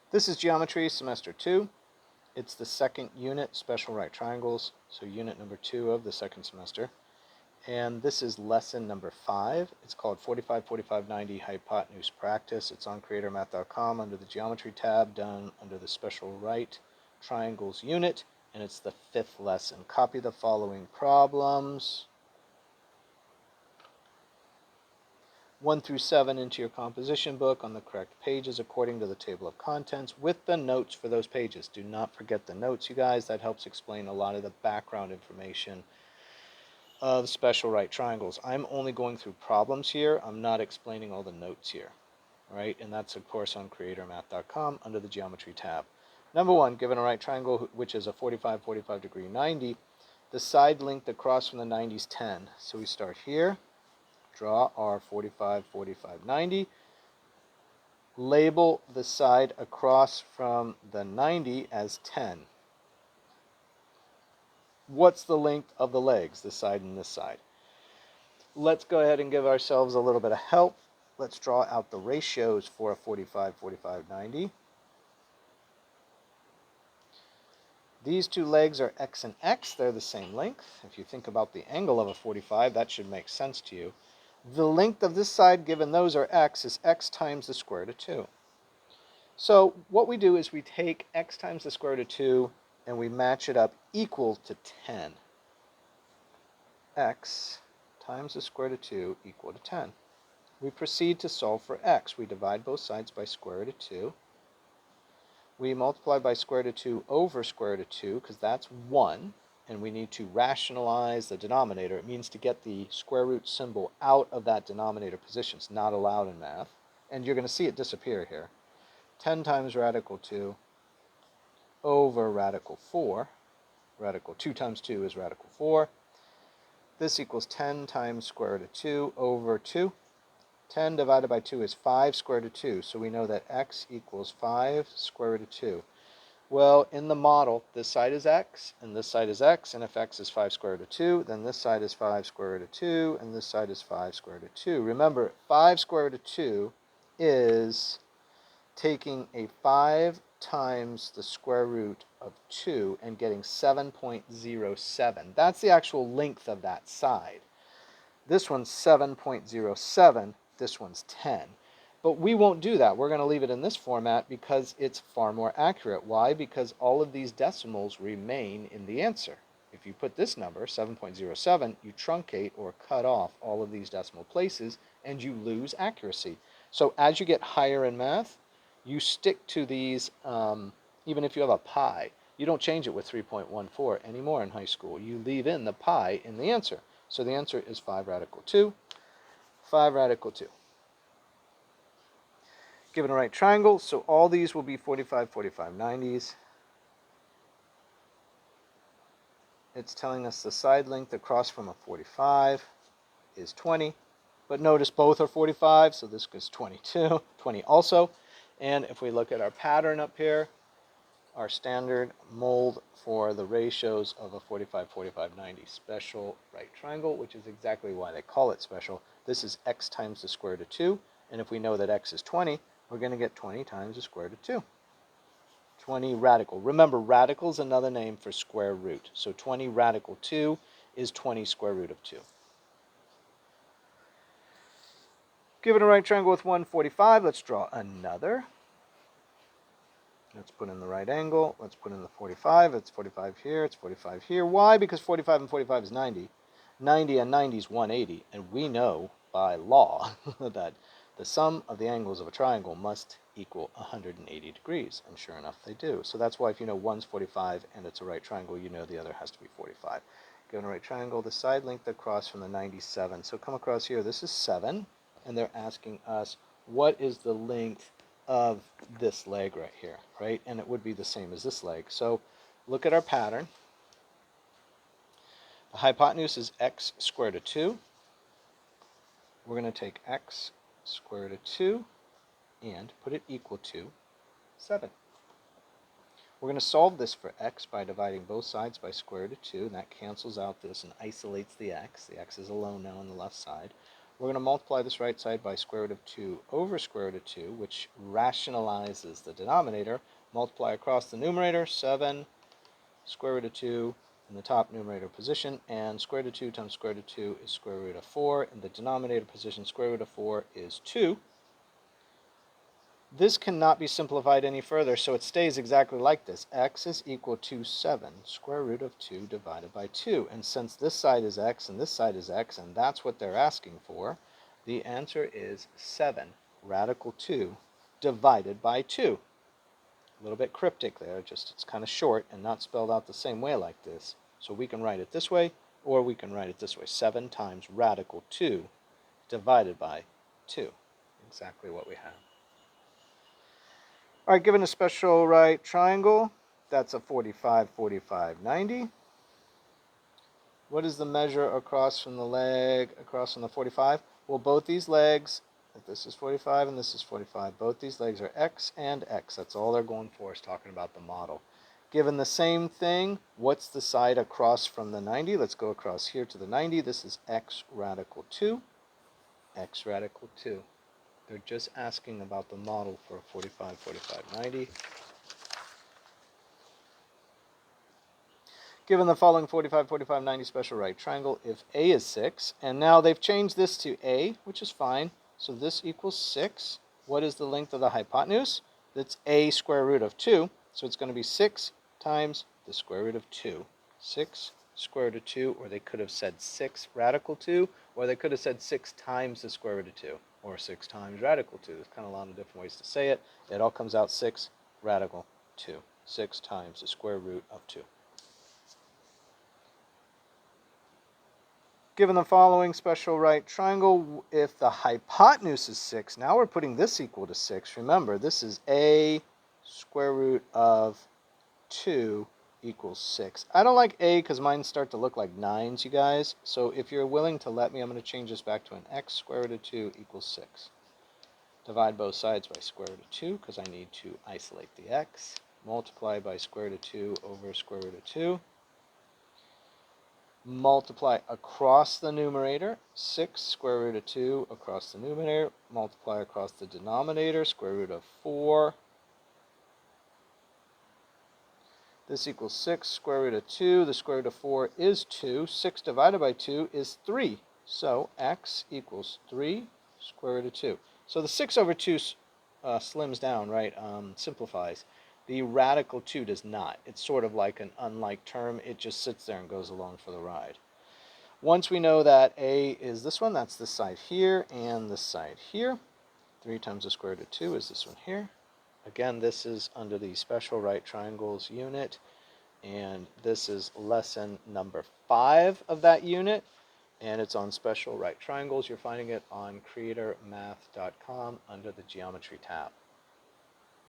This is Geometry Semester 2. It's the second unit, Special Right Triangles, so unit number 2 of the second semester. And this is lesson number 5. It's called 45-45-90 Hypotenuse Practice. It's on creatormath.com under the Geometry tab, done under the Special Right Triangles unit, and it's the 5th lesson. Copy the following problems 1 through 7 into your composition book on the correct pages according to the table of contents with the notes for those pages. Do not forget the notes, you guys. That helps explain a lot of the background information of special right triangles. I'm only going through problems here. I'm not explaining all the notes here. All right, and that's of course on creatormath.com under the Geometry tab. Number 1, given a right triangle which is a 45-45 degree 90, the side length across from the 90 is 10. So we start here. Draw our 45-45-90. Label the side across from the 90 as 10. What's the length of the legs, this side and this side? Let's go ahead and give ourselves a little bit of help. Let's draw out the ratios for a 45-45-90. These two legs are x and x. They're the same length. If you think about the angle of a 45, that should make sense to you. The length of this side, given those are x, is x times the square root of 2. So what we do is we take x times the square root of 2 and we match it up equal to 10. X times the square root of 2 equal to 10. We proceed to solve for x. We divide both sides by square root of 2. We multiply by square root of 2 over square root of 2 because that's 1. And we need to rationalize the denominator. It means to get the square root symbol out of that denominator position. It's not allowed in math. And you're going to see it disappear here. 10 times radical 2 over radical 4. Radical 2 times 2 is radical 4. This equals 10 times square root of 2 over 2. 10 divided by 2 is 5 square root of 2. So we know that x equals 5 square root of 2. Well, in the model, this side is x, and this side is x, and if x is 5 square root of 2, then this side is 5 square root of 2, and this side is 5 square root of 2. Remember, 5 square root of 2 is taking a 5 times the square root of 2 and getting 7.07. That's the actual length of that side. This one's 7.07, this one's 10. But we won't do that. We're going to leave it in this format because it's far more accurate. Why? Because all of these decimals remain in the answer. If you put this number, 7.07, you truncate or cut off all of these decimal places and you lose accuracy. So as you get higher in math, you stick to these, even if you have a pi. You don't change it with 3.14 anymore in high school. You leave in the pi in the answer. So the answer is 5 radical 2. 5 radical 2. Given a right triangle, so all these will be 45-45-90s. It's telling us the side length across from a 45 is 20. But notice both are 45, so this goes 22, 20 also. And if we look at our pattern up here, our standard mold for the ratios of a 45-45-90 special right triangle, which is exactly why they call it special. This is x times the square root of 2, and if we know that x is 20, we're going to get 20 times the square root of 2. 20 radical. Remember, radical is another name for square root. So 20 radical 2 is 20 square root of 2. Given a right triangle with 145, let's draw another. Let's put in the right angle. Let's put in the 45. It's 45 here. It's 45 here. Why? Because 45 and 45 is 90. 90 and 90 is 180. And we know by law that the sum of the angles of a triangle must equal 180 degrees. And sure enough, they do. So that's why if you know one's 45 and it's a right triangle, you know the other has to be 45. Given a right triangle, the side length across from the 97. So come across here. This is 7. And they're asking us, what is the length of this leg right here, right? And it would be the same as this leg. So look at our pattern. The hypotenuse is x squared root of 2. We're going to take x squared root of 2 and put it equal to 7. We're going to solve this for x by dividing both sides by square root of 2, and that cancels out this and isolates the x. The x is alone now on the left side. We're going to multiply this right side by square root of 2 over square root of 2, which rationalizes the denominator. Multiply across the numerator, 7 square root of 2 in the top numerator position, and square root of 2 times square root of 2 is square root of 4. In the denominator position, square root of 4 is 2. This cannot be simplified any further, so it stays exactly like this. X is equal to 7 square root of 2 divided by 2. And since this side is x and this side is x, and that's what they're asking for, the answer is 7 radical 2 divided by 2. A little bit cryptic there, just it's kind of short and not spelled out the same way like this. So we can write it this way, or we can write it this way. 7 times radical 2 divided by 2. Exactly what we have. All right, given a special right triangle, that's a 45, 45, 90. What is the measure across from the leg, across from the 45? Well, both these legs, if this is 45 and this is 45, both these legs are x and x. That's all they're going for, is talking about the model. Given the same thing, what's the side across from the 90? Let's go across here to the 90. This is x radical 2, x radical 2. They're just asking about the model for 45, 45, 90. Given the following 45, 45, 90 special right triangle, if A is 6, and now they've changed this to A, which is fine, so this equals 6. What is the length of the hypotenuse? That's A square root of 2, so it's going to be 6 times the square root of 2. 6 square root of 2, or they could have said 6 radical 2, or they could have said 6 times the square root of 2, or 6 times radical 2. There's kind of a lot of different ways to say it. It all comes out 6 radical 2. 6 times the square root of 2. Given the following special right triangle, if the hypotenuse is 6, now we're putting this equal to 6. Remember, this is A square root of 2 equals 6. I don't like A because mine start to look like 9s, you guys. So if you're willing to let me, I'm going to change this back to an x square root of 2 equals 6. Divide both sides by square root of 2 because I need to isolate the x. Multiply by square root of 2 over square root of 2. Multiply across the numerator, 6 square root of 2 across the numerator, multiply across the denominator, square root of 4. This equals 6 square root of 2. The square root of 4 is 2. 6 divided by 2 is 3. So x equals 3 square root of 2. So the 6 over 2 slims down, right, simplifies. The radical 2 does not. It's sort of like an unlike term. It just sits there and goes along for the ride. Once we know that A is this one, that's this side here and this side here. 3 times the square root of 2 is this one here. Again, this is under the special right triangles unit, and this is lesson number 5 of that unit, and it's on special right triangles. You're finding it on creatormath.com under the geometry tab.